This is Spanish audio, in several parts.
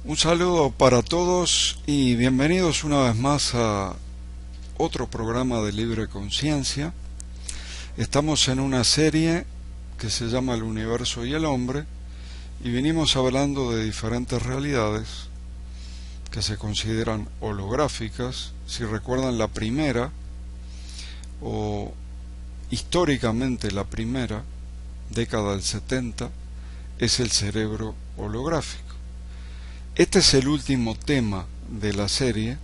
Un saludo para todos y bienvenidos una vez más a otro programa de Libre Conciencia. Estamos en una serie que se llama El Universo y el Hombre y venimos hablando de diferentes realidades que se consideran holográficas. Si recuerdan, la primera, o históricamente la primera, década del 70, es el cerebro holográfico. Este es el último tema de la serie.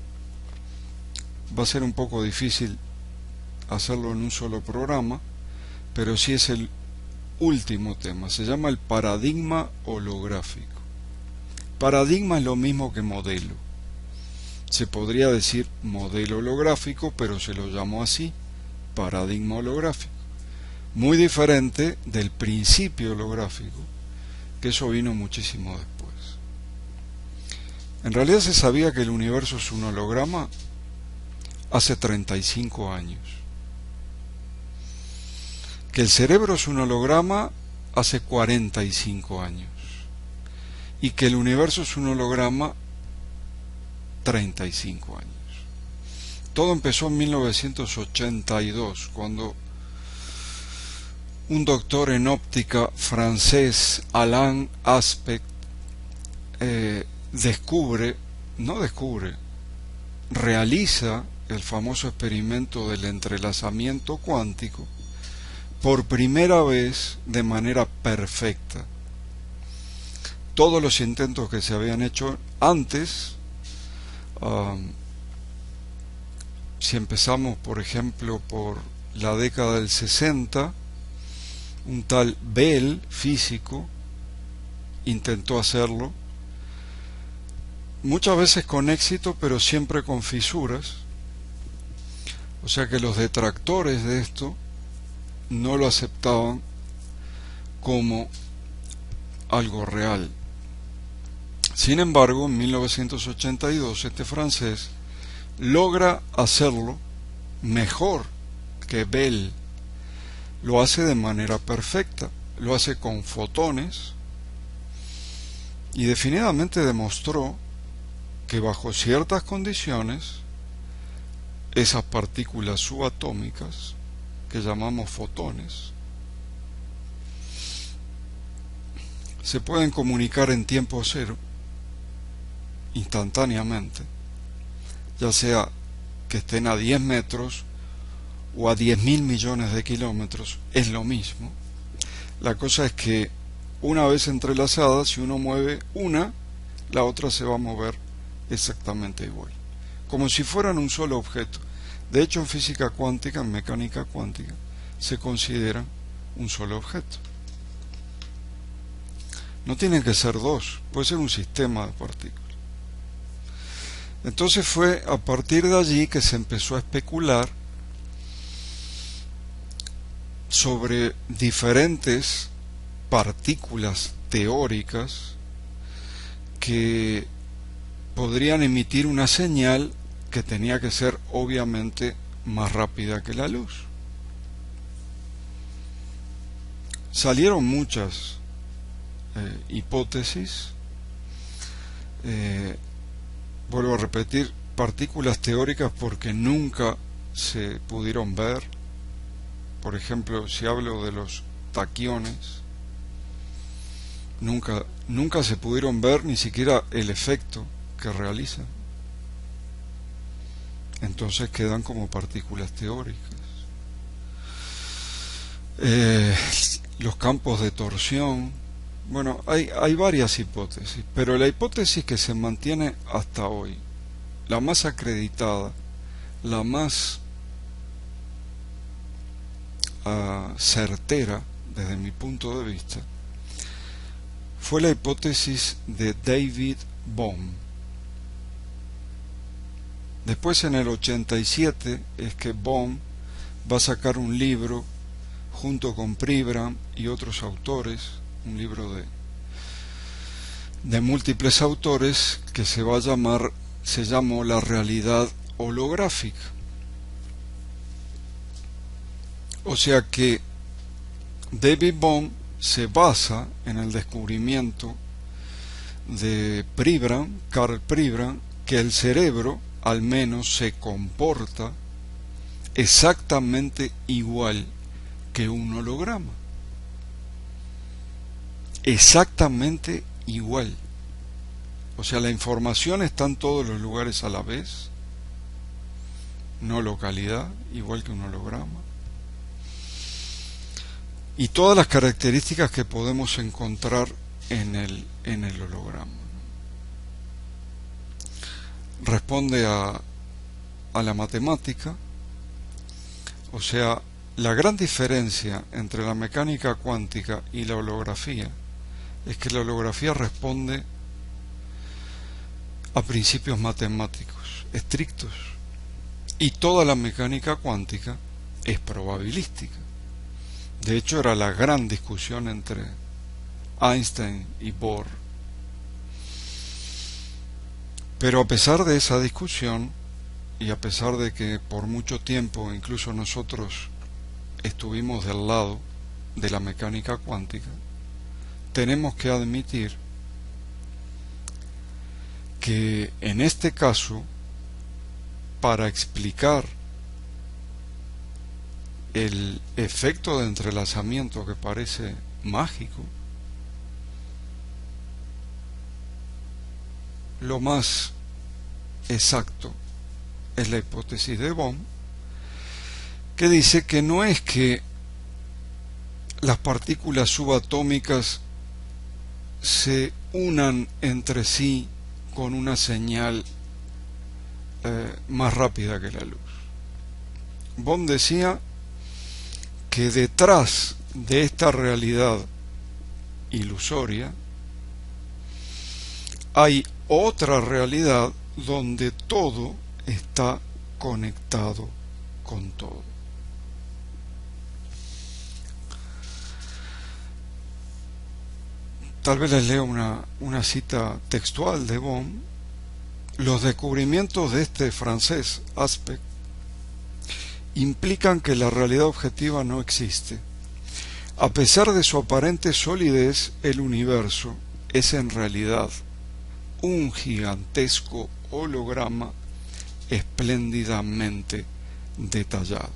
Va a ser un poco difícil hacerlo en un solo programa, pero sí es el último tema. Se llama el paradigma holográfico. Paradigma es lo mismo que modelo. Se podría decir modelo holográfico, pero se lo llamó así, paradigma holográfico. Muy diferente del principio holográfico, que eso vino muchísimo después. En realidad se sabía que el universo es un holograma hace 35 años. Que el cerebro es un holograma hace 45 años. Y que el universo es un holograma 35 años. Todo empezó en 1982, cuando un doctor en óptica francés, Alain Aspect, realiza el famoso experimento del entrelazamiento cuántico por primera vez de manera perfecta. Todos los intentos que se habían hecho antes, si empezamos por ejemplo por la década del 60, un tal Bell, físico, intentó hacerlo, muchas veces con éxito, pero siempre con fisuras. O sea que los detractores de esto no lo aceptaban como algo real. Sin embargo, en 1982 este francés logra hacerlo mejor que Bell. Lo hace de manera perfecta, lo hace con fotones y definitivamente demostró que bajo ciertas condiciones esas partículas subatómicas que llamamos fotones se pueden comunicar en tiempo cero instantáneamente, ya sea que estén a 10 metros o a 10.000 millones de kilómetros, es lo mismo. La cosa es que una vez entrelazadas, si uno mueve una, la otra se va a mover exactamente igual, como si fueran un solo objeto. De hecho, en física cuántica, en mecánica cuántica, se consideran un solo objeto. No tienen que ser dos, puede ser un sistema de partículas. Entonces fue a partir de allí que se empezó a especular sobre diferentes partículas teóricas que podrían emitir una señal que tenía que ser obviamente más rápida que la luz. Salieron muchas hipótesis. Vuelvo a repetir, partículas teóricas porque nunca se pudieron ver. Por ejemplo, si hablo de los taquiones, nunca se pudieron ver ni siquiera el efecto que realizan. Entonces quedan como partículas teóricas. Los campos de torsión, bueno, hay varias hipótesis, pero la hipótesis que se mantiene hasta hoy, la más acreditada, la más certera desde mi punto de vista, fue la hipótesis de David Bohm. Después, en el 87, es que Bohm va a sacar un libro junto con Pribram y otros autores, un libro de múltiples autores que se llamó La realidad holográfica. O sea que David Bohm se basa en el descubrimiento de Pribram, Karl Pribram, que el cerebro al menos se comporta exactamente igual que un holograma. Exactamente igual. O sea, la información está en todos los lugares a la vez, no localidad, igual que un holograma. Y todas las características que podemos encontrar en el holograma. Responde a la matemática. O sea, la gran diferencia entre la mecánica cuántica y la holografía es que la holografía responde a principios matemáticos estrictos y toda la mecánica cuántica es probabilística. De hecho, era la gran discusión entre Einstein y Bohr. Pero a pesar de esa discusión, y a pesar de que por mucho tiempo incluso nosotros estuvimos del lado de la mecánica cuántica, tenemos que admitir que en este caso, para explicar el efecto de entrelazamiento que parece mágico, lo más exacto es la hipótesis de Bohm, que dice que no es que las partículas subatómicas se unan entre sí con una señal más rápida que la luz. Bohm decía que detrás de esta realidad ilusoria hay otra realidad donde todo está conectado con todo. Tal vez les leo una cita textual de Bohm. Los descubrimientos de este francés, Aspect, implican que la realidad objetiva no existe. A pesar de su aparente solidez, el universo es en realidad un gigantesco holograma espléndidamente detallado.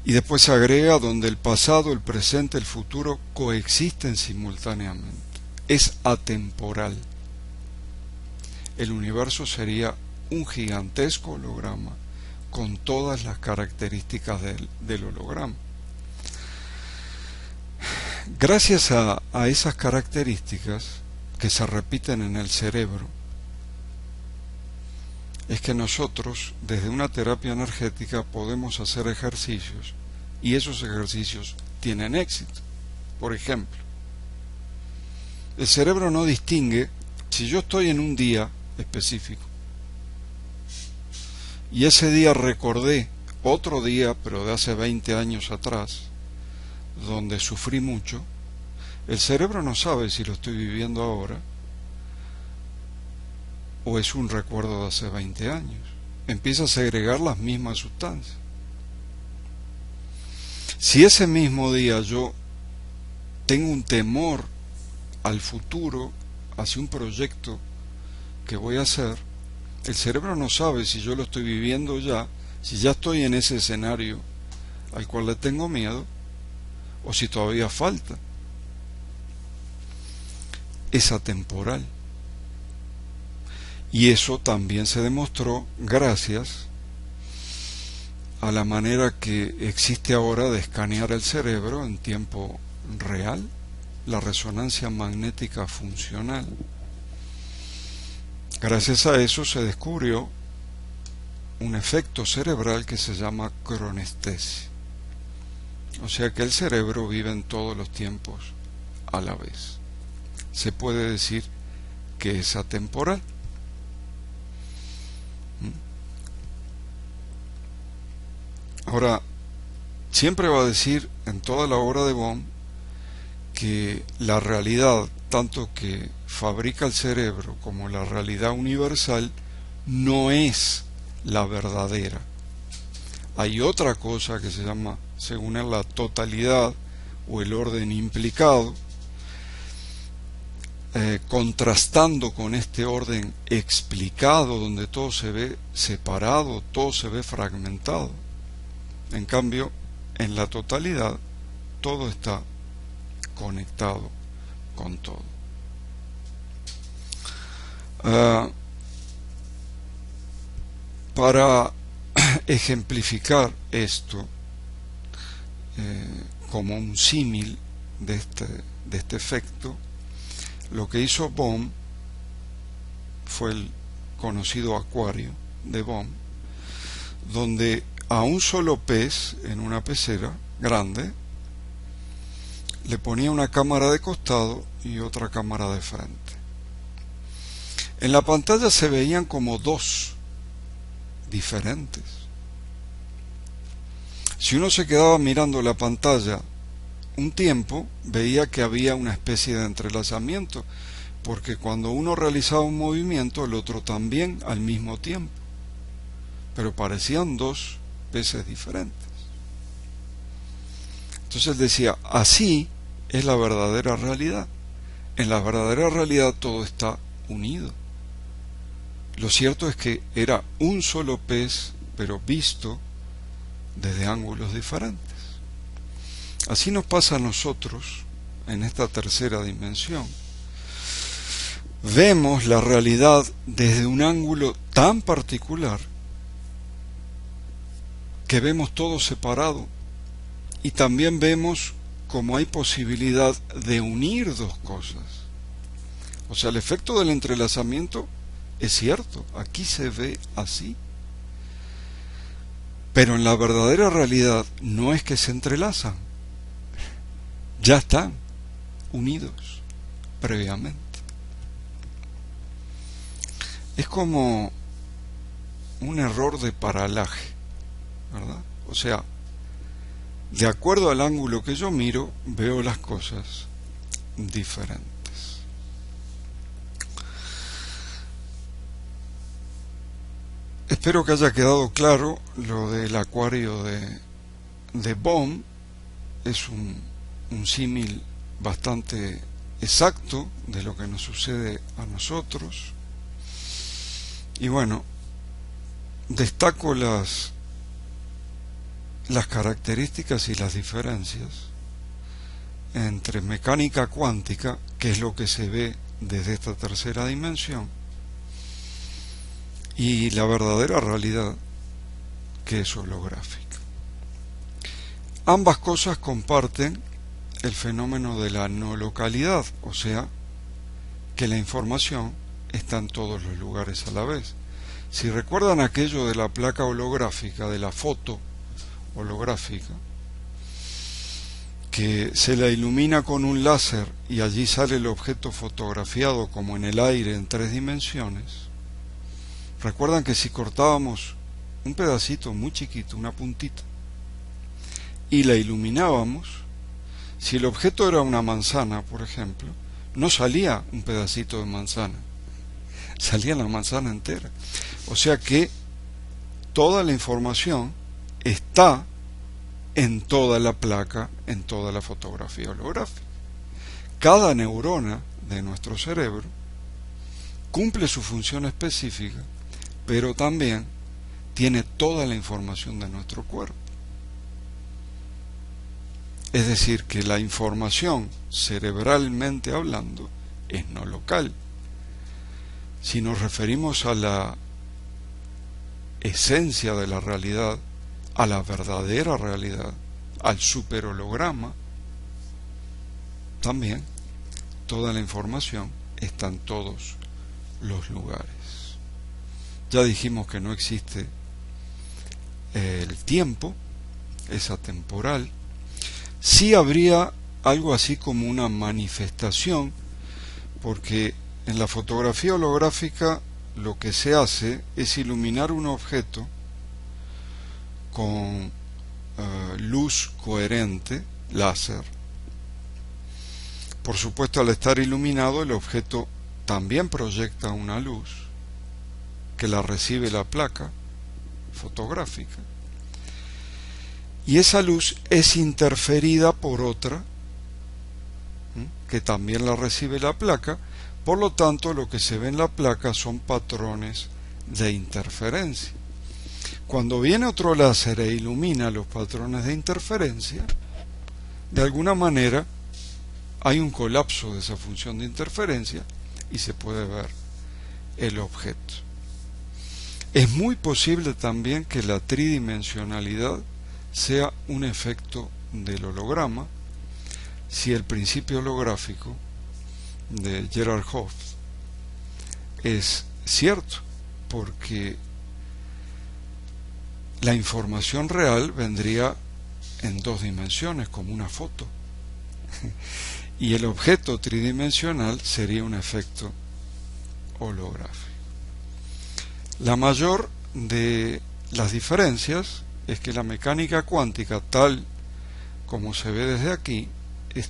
Y después se agrega donde el pasado, el presente, el futuro coexisten simultáneamente. Es atemporal. El universo sería un gigantesco holograma con todas las características del holograma. Gracias a esas características que se repiten en el cerebro, es que nosotros desde una terapia energética podemos hacer ejercicios y esos ejercicios tienen éxito. Por ejemplo, el cerebro no distingue si yo estoy en un día específico y ese día recordé otro día, pero de hace 20 años atrás, donde sufrí mucho. El cerebro no sabe si lo estoy viviendo ahora o es un recuerdo de hace 20 años. Empieza a segregar las mismas sustancias. Si ese mismo día yo tengo un temor al futuro, hacia un proyecto que voy a hacer, el cerebro no sabe si yo lo estoy viviendo ya, si ya estoy en ese escenario al cual le tengo miedo, o si todavía falta. Es atemporal. Y eso también se demostró gracias a la manera que existe ahora de escanear el cerebro en tiempo real, la resonancia magnética funcional. Gracias a eso se descubrió un efecto cerebral que se llama cronestesia. O sea que el cerebro vive en todos los tiempos a la vez. Se puede decir que es atemporal. Ahora, siempre va a decir en toda la obra de Bohm que la realidad, tanto que fabrica el cerebro como la realidad universal, no es la verdadera. hay otra cosa que se llama, según él, la totalidad o el orden implicado, contrastando con este orden explicado donde todo se ve separado, todo se ve fragmentado. En cambio, en la totalidad todo está conectado con todo. Para ejemplificar esto como un símil de este efecto, lo que hizo Bohm fue el conocido acuario de Bohm, donde a un solo pez en una pecera grande le ponía una cámara de costado y otra cámara de frente. En la pantalla se veían como dos diferentes. Si uno se quedaba mirando la pantalla un tiempo, veía que había una especie de entrelazamiento, porque cuando uno realizaba un movimiento, el otro también al mismo tiempo, pero parecían dos peces diferentes. Entonces decía, así es la verdadera realidad. En la verdadera realidad todo está unido. Lo cierto es que era un solo pez, pero visto desde ángulos diferentes. Así nos pasa a nosotros en esta tercera dimensión. Vemos la realidad desde un ángulo tan particular que vemos todo separado, y también vemos como hay posibilidad de unir dos cosas. O sea, el efecto del entrelazamiento es cierto, aquí se ve así. Pero en la verdadera realidad no es que se entrelazan, ya están unidos previamente. Es como un error de paralaje, ¿verdad? O sea, de acuerdo al ángulo que yo miro, veo las cosas diferentes. Espero que haya quedado claro lo del acuario de Bohm. Es un símil bastante exacto de lo que nos sucede a nosotros. Y bueno, destaco las características y las diferencias entre mecánica cuántica, que es lo que se ve desde esta tercera dimensión, y la verdadera realidad, que es holográfica. Ambas cosas comparten el fenómeno de la no localidad, o sea, que la información está en todos los lugares a la vez. Si recuerdan aquello de la placa holográfica, de la foto holográfica, que se la ilumina con un láser y allí sale el objeto fotografiado como en el aire en 3 dimensiones, recuerdan que si cortábamos un pedacito muy chiquito, una puntita, y la iluminábamos, si el objeto era una manzana, por ejemplo, no salía un pedacito de manzana, salía la manzana entera. O sea que toda la información está en toda la placa, en toda la fotografía holográfica. Cada neurona de nuestro cerebro cumple su función específica, pero también tiene toda la información de nuestro cuerpo. Es decir, que la información, cerebralmente hablando, es no local. Si nos referimos a la esencia de la realidad, a la verdadera realidad, al superholograma, también toda la información está en todos los lugares. Ya dijimos que no existe el tiempo, es atemporal. Sí habría algo así como una manifestación, porque en la fotografía holográfica lo que se hace es iluminar un objeto con luz coherente, láser. Por supuesto, al estar iluminado, el objeto también proyecta una luz que la recibe la placa fotográfica. y esa luz es interferida por otra que también la recibe la placa. Por lo tanto, lo que se ve en la placa son patrones de interferencia. Cuando viene otro láser e ilumina los patrones de interferencia, de alguna manera hay un colapso de esa función de interferencia y se puede ver el objeto. Es muy posible también que la tridimensionalidad sea un efecto del holograma, si el principio holográfico de Gerhard Hopf es cierto, porque la información real vendría en dos dimensiones, como una foto, y el objeto tridimensional sería un efecto holográfico. La mayor de las diferencias es que la mecánica cuántica, tal como se ve desde aquí, es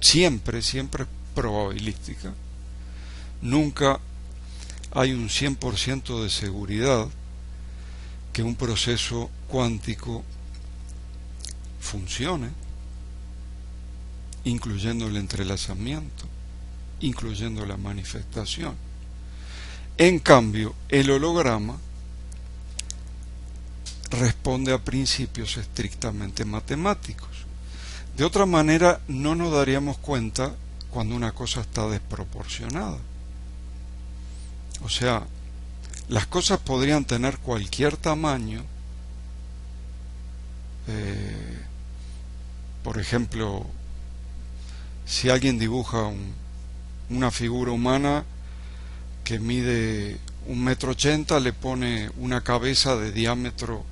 siempre probabilística. Nunca hay un 100% de seguridad que un proceso cuántico funcione, incluyendo el entrelazamiento, incluyendo la manifestación. En cambio, el holograma responde a principios estrictamente matemáticos. De otra manera, no nos daríamos cuenta cuando una cosa está desproporcionada. O sea, las cosas podrían tener cualquier tamaño. Por ejemplo, si alguien dibuja una figura humana que mide 1,80 m, le pone una cabeza de diámetro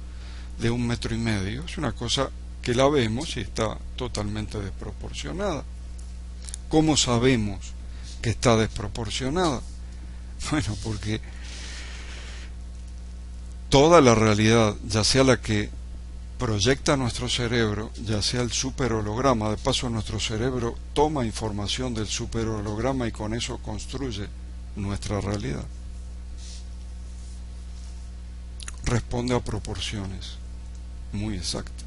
de 1,5 m. Es una cosa que la vemos y está totalmente desproporcionada. ¿Cómo sabemos que está desproporcionada? Bueno, porque toda la realidad, ya sea la que proyecta nuestro cerebro, ya sea el superholograma, de paso nuestro cerebro toma información del superholograma y con eso construye nuestra realidad, responde a proporciones muy exactas.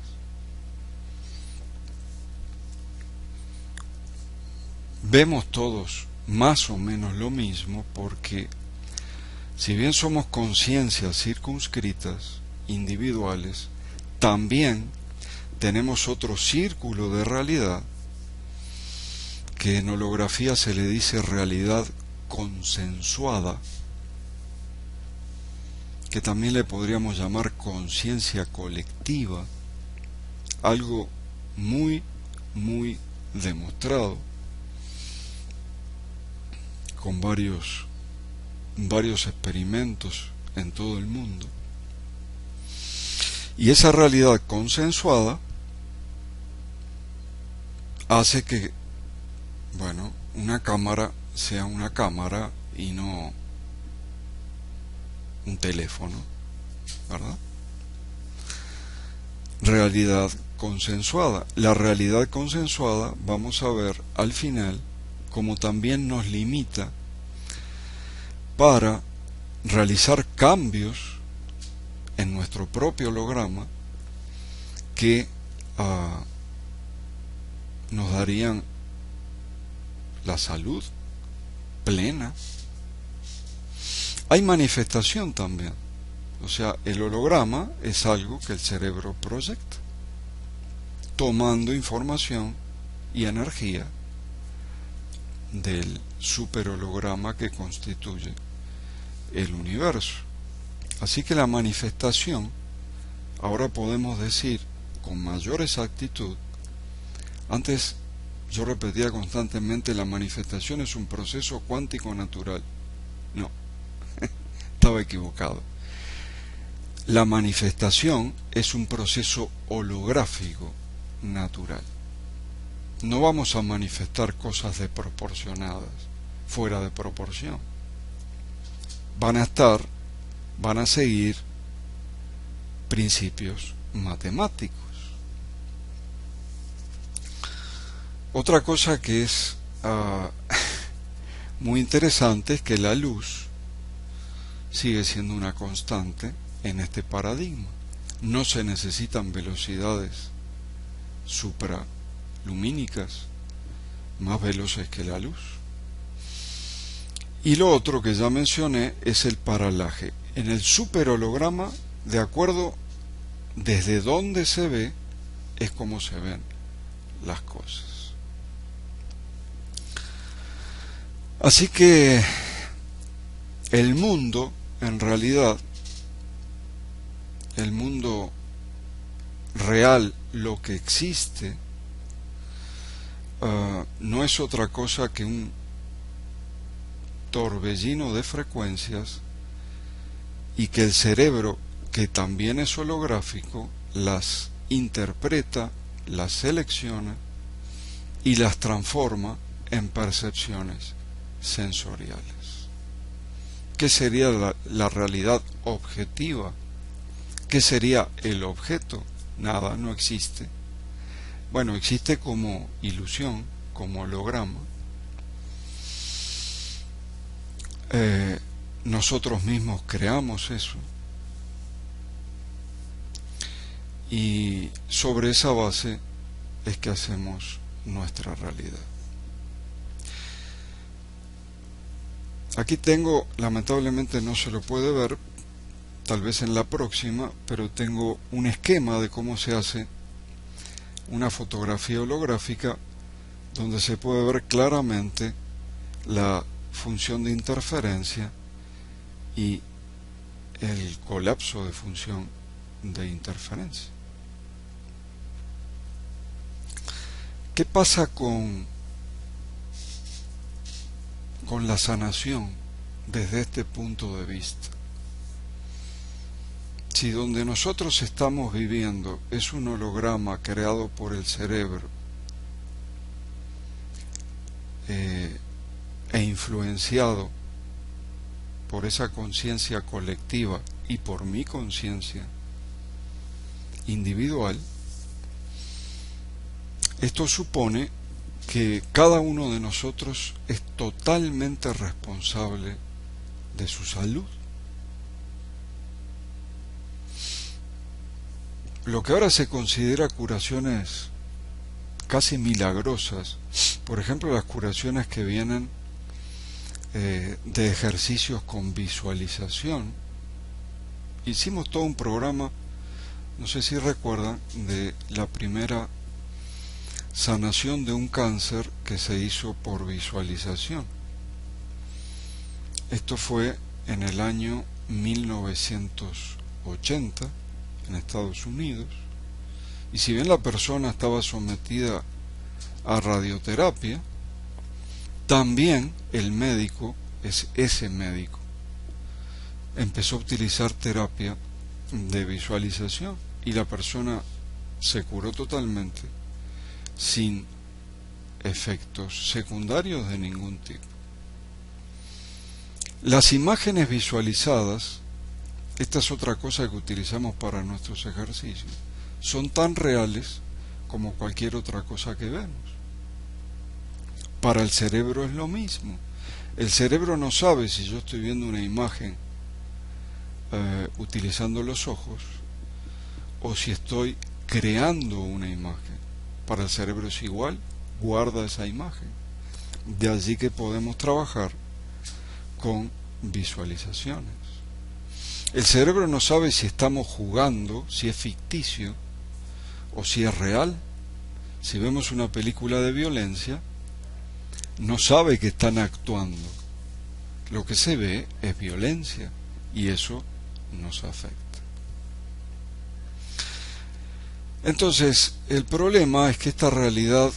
Vemos todos más o menos lo mismo porque, si bien somos conciencias circunscritas, individuales, también tenemos otro círculo de realidad que en holografía se le dice realidad consensuada, que también le podríamos llamar conciencia colectiva, algo muy demostrado con varios experimentos en todo el mundo. Y esa realidad consensuada hace que, bueno, una cámara sea una cámara y no un teléfono, ¿verdad? Realidad consensuada. La realidad consensuada, vamos a ver al final, como también nos limita para realizar cambios en nuestro propio holograma que nos darían la salud plena. Hay manifestación también, o sea, el holograma es algo que el cerebro proyecta, tomando información y energía del superholograma que constituye el universo. Así que la manifestación, ahora podemos decir con mayor exactitud, antes yo repetía constantemente, la manifestación es un proceso cuántico natural. No, estaba equivocado. La manifestación es un proceso holográfico natural. No vamos a manifestar cosas desproporcionadas, fuera de proporción. Van a seguir principios matemáticos. Otra cosa que es muy interesante es que la luz sigue siendo una constante en este paradigma. no se necesitan velocidades supralumínicas más veloces que la luz. Y lo otro que ya mencioné es el paralaje. En el superholograma, de acuerdo desde donde se ve, es como se ven las cosas. Así que el mundo, en realidad, el mundo real, lo que existe, no es otra cosa que un torbellino de frecuencias, y que el cerebro, que también es holográfico, las interpreta, las selecciona y las transforma en percepciones sensoriales. ¿Qué sería la realidad objetiva? ¿Qué sería el objeto? Nada, no existe. Bueno, existe como ilusión, como holograma. Nosotros mismos creamos eso. Y sobre esa base es que hacemos nuestra realidad. Aquí tengo, lamentablemente no se lo puede ver, tal vez en la próxima, pero tengo un esquema de cómo se hace una fotografía holográfica donde se puede ver claramente la función de interferencia y el colapso de función de interferencia. ¿Qué pasa con la sanación desde este punto de vista? Si donde nosotros estamos viviendo es un holograma creado por el cerebro e influenciado por esa conciencia colectiva y por mi conciencia individual, esto supone que cada uno de nosotros es totalmente responsable de su salud. Lo que ahora se considera curaciones casi milagrosas, por ejemplo las curaciones que vienen de ejercicios con visualización. Hicimos todo un programa, no sé si recuerdan, de la primera sanación de un cáncer que se hizo por visualización. Esto fue en el año 1980 en Estados Unidos, y si bien la persona estaba sometida a radioterapia, también el médico, ese médico, empezó a utilizar terapia de visualización y la persona se curó totalmente sin efectos secundarios de ningún tipo. Las imágenes visualizadas, esta es otra cosa que utilizamos para nuestros ejercicios, son tan reales como cualquier otra cosa que vemos. Para el cerebro es lo mismo. El cerebro no sabe si yo estoy viendo una imagen utilizando los ojos o si estoy creando una imagen. Para el cerebro es igual, guarda esa imagen. De allí que podemos trabajar con visualizaciones. El cerebro no sabe si estamos jugando, si es ficticio o si es real. Si vemos una película de violencia, no sabe que están actuando. Lo que se ve es violencia y eso nos afecta. Entonces, el problema es que esta realidad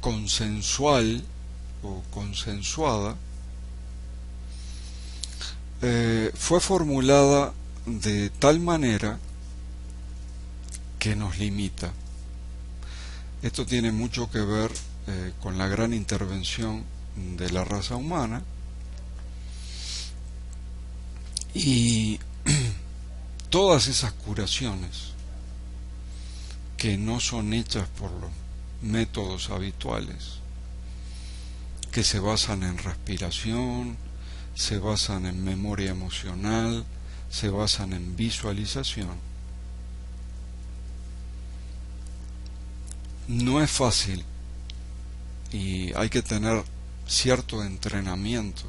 consensual o consensuada fue formulada de tal manera que nos limita. Esto tiene mucho que ver con la gran intervención de la raza humana y todas esas curaciones que no son hechas por los métodos habituales, que se basan en respiración, se basan en memoria emocional, se basan en visualización, no es fácil y hay que tener cierto entrenamiento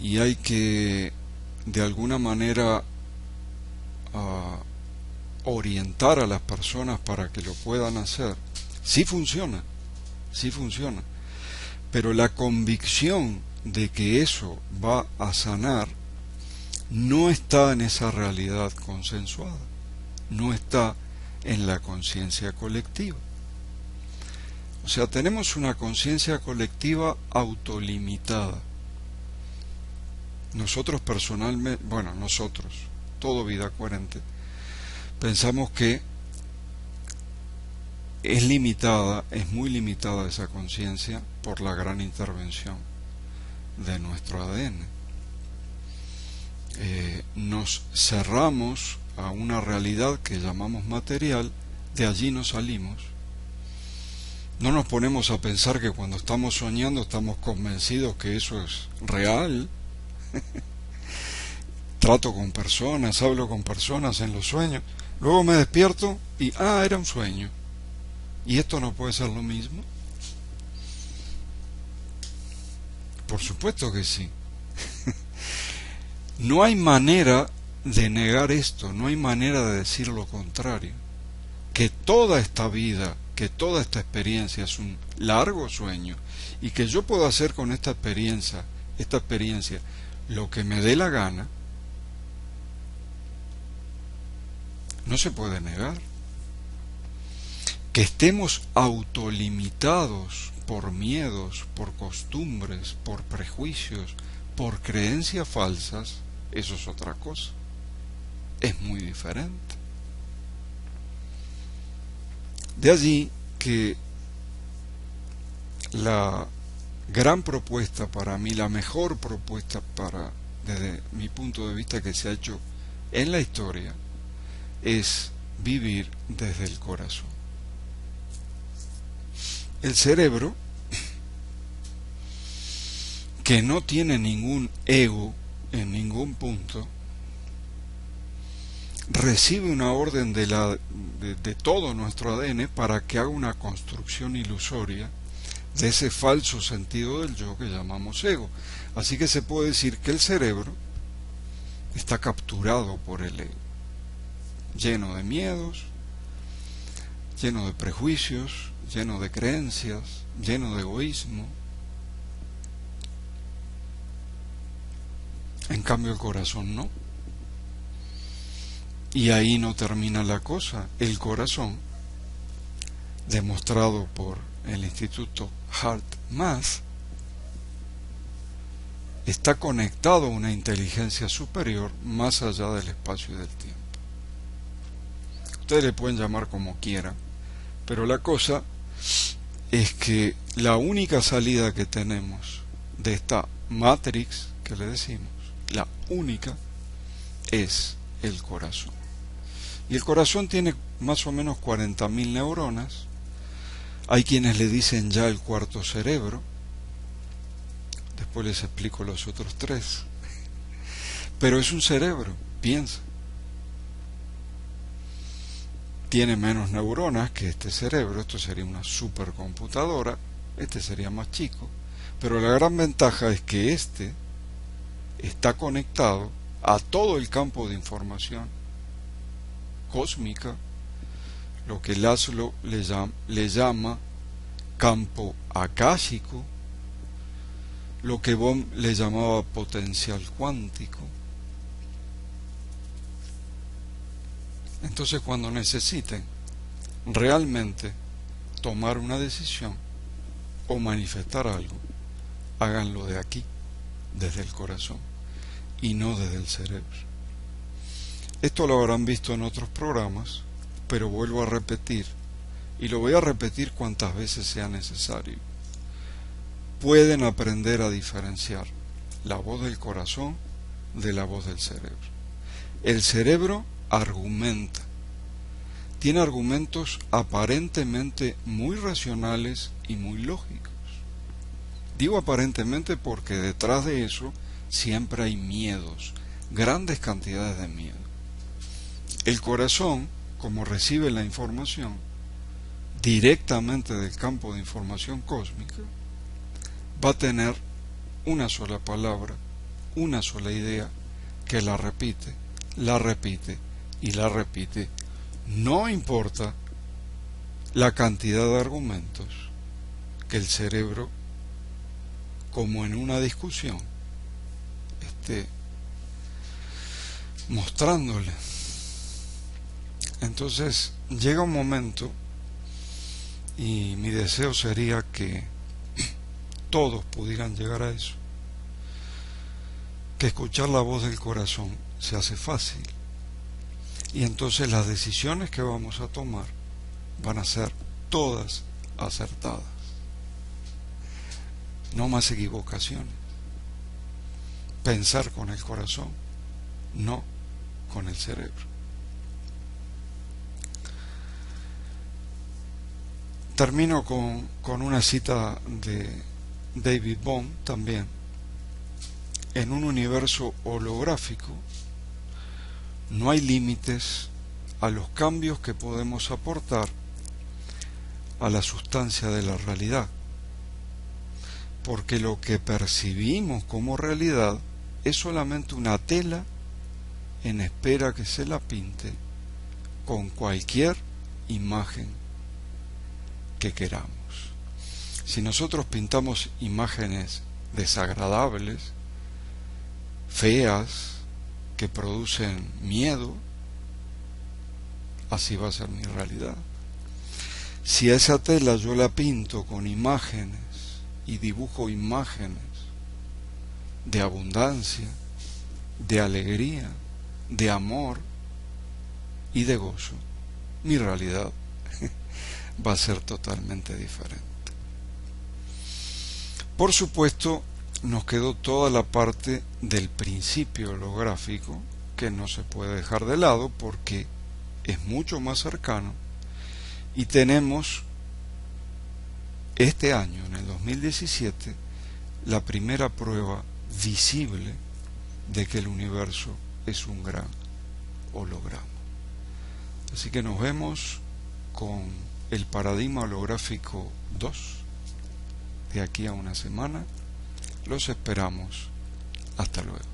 y hay que de alguna manera orientar a las personas para que lo puedan hacer. Sí funciona, pero la convicción de que eso va a sanar no está en esa realidad consensuada, no está en la conciencia colectiva. O sea, tenemos una conciencia colectiva autolimitada. Nosotros personalmente, todo Vida Coherente, pensamos que es limitada, es muy limitada esa conciencia por la gran intervención de nuestro ADN. Nos cerramos a una realidad que llamamos material, de allí no salimos. No nos ponemos a pensar que cuando estamos soñando estamos convencidos que eso es real. Trato con personas, hablo con personas en los sueños, luego me despierto y era un sueño. ¿Y esto no puede ser lo mismo? Por supuesto que sí. No hay manera de negar esto, no hay manera de decir lo contrario. Que toda esta vida, que toda esta experiencia es un largo sueño y que yo puedo hacer con esta experiencia lo que me dé la gana, no se puede negar. Que estemos autolimitados por miedos, por costumbres, por prejuicios, por creencias falsas, eso es otra cosa. Es muy diferente. De allí que la gran propuesta para mí, la mejor propuesta desde mi punto de vista que se ha hecho en la historia, es vivir desde el corazón. El cerebro, que no tiene ningún ego en ningún punto, recibe una orden de todo nuestro ADN para que haga una construcción ilusoria de ese falso sentido del yo que llamamos ego. Así que se puede decir que el cerebro está capturado por el ego, lleno de miedos, lleno de prejuicios, lleno de creencias, lleno de egoísmo. En cambio el corazón no. Y ahí no termina la cosa. El corazón, demostrado por el Instituto HeartMath, está conectado a una inteligencia superior más allá del espacio y del tiempo. Ustedes le pueden llamar como quieran, pero la cosa es que la única salida que tenemos de esta Matrix que le decimos, la única, es el corazón. Y el corazón tiene más o menos 40.000 neuronas. Hay quienes le dicen ya el cuarto cerebro. Después les explico los otros 3. Pero es un cerebro, piensa. Tiene menos neuronas que este cerebro. Esto sería una supercomputadora. Este sería más chico. Pero la gran ventaja es que este está conectado a todo el campo de información cósmica, lo que Laszlo le llama campo akáshico, lo que Bohm le llamaba potencial cuántico. Entonces, cuando necesiten realmente tomar una decisión o manifestar algo, háganlo de aquí, desde el corazón, y no desde el cerebro. Esto lo habrán visto en otros programas, pero vuelvo a repetir, y lo voy a repetir cuantas veces sea necesario. Pueden aprender a diferenciar la voz del corazón de la voz del cerebro. El cerebro argumenta, tiene argumentos aparentemente muy racionales y muy lógicos. Digo aparentemente porque detrás de eso siempre hay miedos, grandes cantidades de miedo. El corazón, como recibe la información, directamente del campo de información cósmica, va a tener una sola palabra, una sola idea, que la repite y la repite. No importa la cantidad de argumentos que el cerebro, como en una discusión, esté mostrándole. Entonces llega un momento, y mi deseo sería que todos pudieran llegar a eso, que escuchar la voz del corazón se hace fácil, y entonces las decisiones que vamos a tomar van a ser todas acertadas. No más equivocaciones. Pensar con el corazón, no con el cerebro. Termino con una cita de David Bohm también. En un universo holográfico no hay límites a los cambios que podemos aportar a la sustancia de la realidad, porque lo que percibimos como realidad es solamente una tela en espera que se la pinte con cualquier imagen que queramos. Si nosotros pintamos imágenes desagradables, feas, que producen miedo, así va a ser mi realidad. Si a esa tela yo la pinto con imágenes y dibujo imágenes de abundancia, de alegría, de amor y de gozo, mi realidad va a ser totalmente diferente. Por supuesto, nos quedó toda la parte del principio holográfico que no se puede dejar de lado porque es mucho más cercano, y tenemos este año, en el 2017, la primera prueba visible de que el universo es un gran holograma. Así que nos vemos con el paradigma holográfico 2 de aquí a una semana. Los esperamos. Hasta luego.